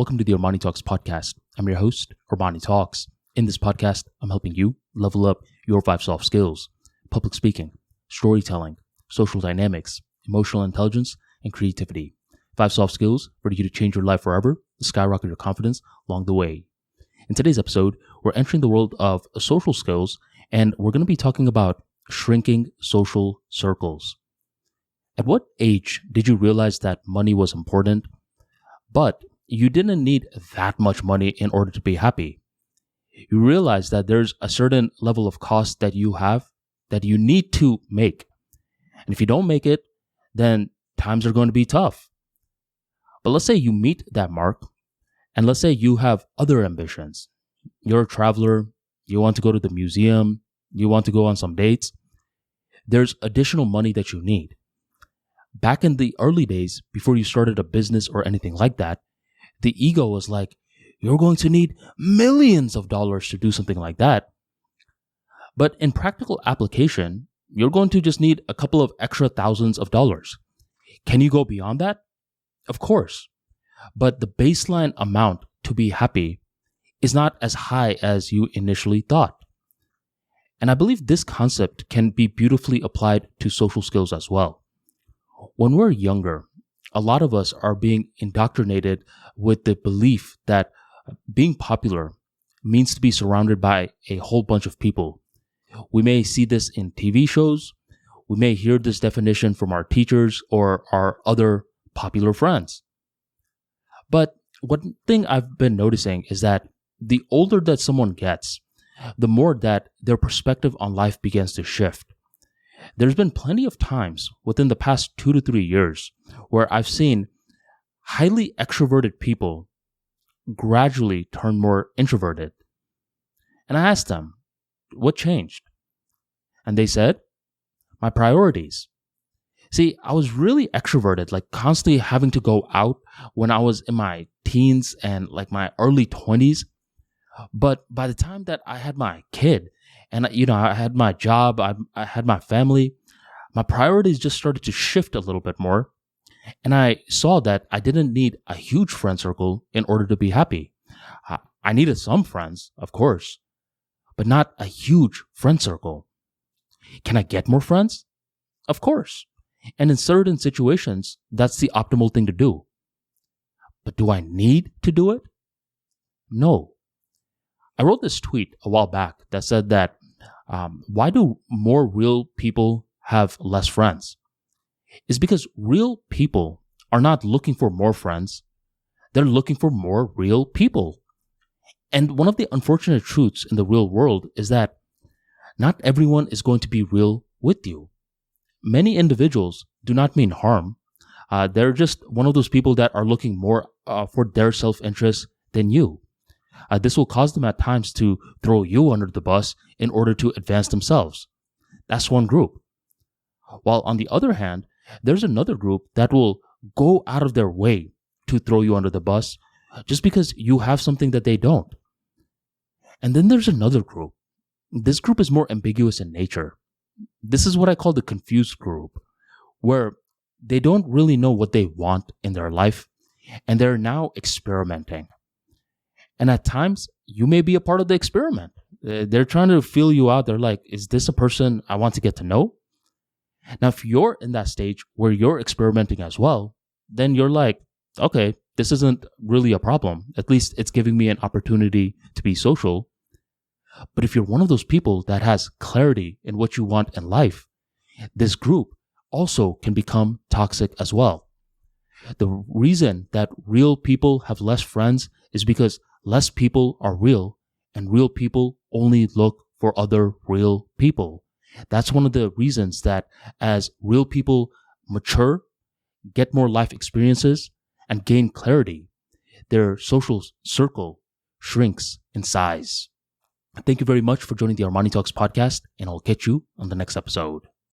Welcome to the ArmaniTalks podcast. I'm your host, ArmaniTalks. In this podcast, I'm helping you level up your 5 soft skills: public speaking, storytelling, social dynamics, emotional intelligence, and creativity. 5 soft skills for you to change your life forever, to skyrocket your confidence along the way. In today's episode, we're entering the world of social skills, and we're going to be talking about shrinking social circles. At what age did you realize that money was important, but you didn't need that much money in order to be happy? You realize that there's a certain level of cost that you have that you need to make. And if you don't make it, then times are going to be tough. But let's say you meet that mark, and let's say you have other ambitions. You're a traveler, you want to go to the museum, you want to go on some dates. There's additional money that you need. Back in the early days, before you started a business or anything like that, the ego was like, you're going to need millions of dollars to do something like that. But in practical application, you're going to just need a couple of extra thousands of dollars. Can you go beyond that? Of course. But the baseline amount to be happy is not as high as you initially thought. And I believe this concept can be beautifully applied to social skills as well. When we're younger, a lot of us are being indoctrinated with the belief that being popular means to be surrounded by a whole bunch of people. We may see this in TV shows. We may hear this definition from our teachers or our other popular friends. But one thing I've been noticing is that the older that someone gets, the more that their perspective on life begins to shift. There's been plenty of times within the past 2 to 3 years where I've seen highly extroverted people gradually turn more introverted. And I asked them, what changed? And they said, my priorities. See, I was really extroverted, like constantly having to go out when I was in my teens and like my early 20s. But by the time that I had my kid and, I had my job, I had my family, my priorities just started to shift a little bit more. And I saw that I didn't need a huge friend circle in order to be happy. I needed some friends, of course, but not a huge friend circle. Can I get more friends? Of course. And in certain situations, that's the optimal thing to do. But do I need to do it? No. I wrote this tweet a while back that said that why do more real people have less friends? It's because real people are not looking for more friends. They're looking for more real people. And one of the unfortunate truths in the real world is that not everyone is going to be real with you. Many individuals do not mean harm. They're just one of those people that are looking more for their self-interest than you. This will cause them at times to throw you under the bus in order to advance themselves. That's one group. While on the other hand, there's another group that will go out of their way to throw you under the bus just because you have something that they don't. And then there's another group. This group is more ambiguous in nature. This is what I call the confused group, where they don't really know what they want in their life, and they're now experimenting. And at times, you may be a part of the experiment. They're trying to feel you out. They're like, is this a person I want to get to know? Now, if you're in that stage where you're experimenting as well, then you're like, okay, this isn't really a problem. At least it's giving me an opportunity to be social. But if you're one of those people that has clarity in what you want in life, this group also can become toxic as well. The reason that real people have less friends is because less people are real, and real people only look for other real people. That's one of the reasons that as real people mature, get more life experiences, and gain clarity, their social circle shrinks in size. Thank you very much for joining the ArmaniTalks podcast, and I'll catch you on the next episode.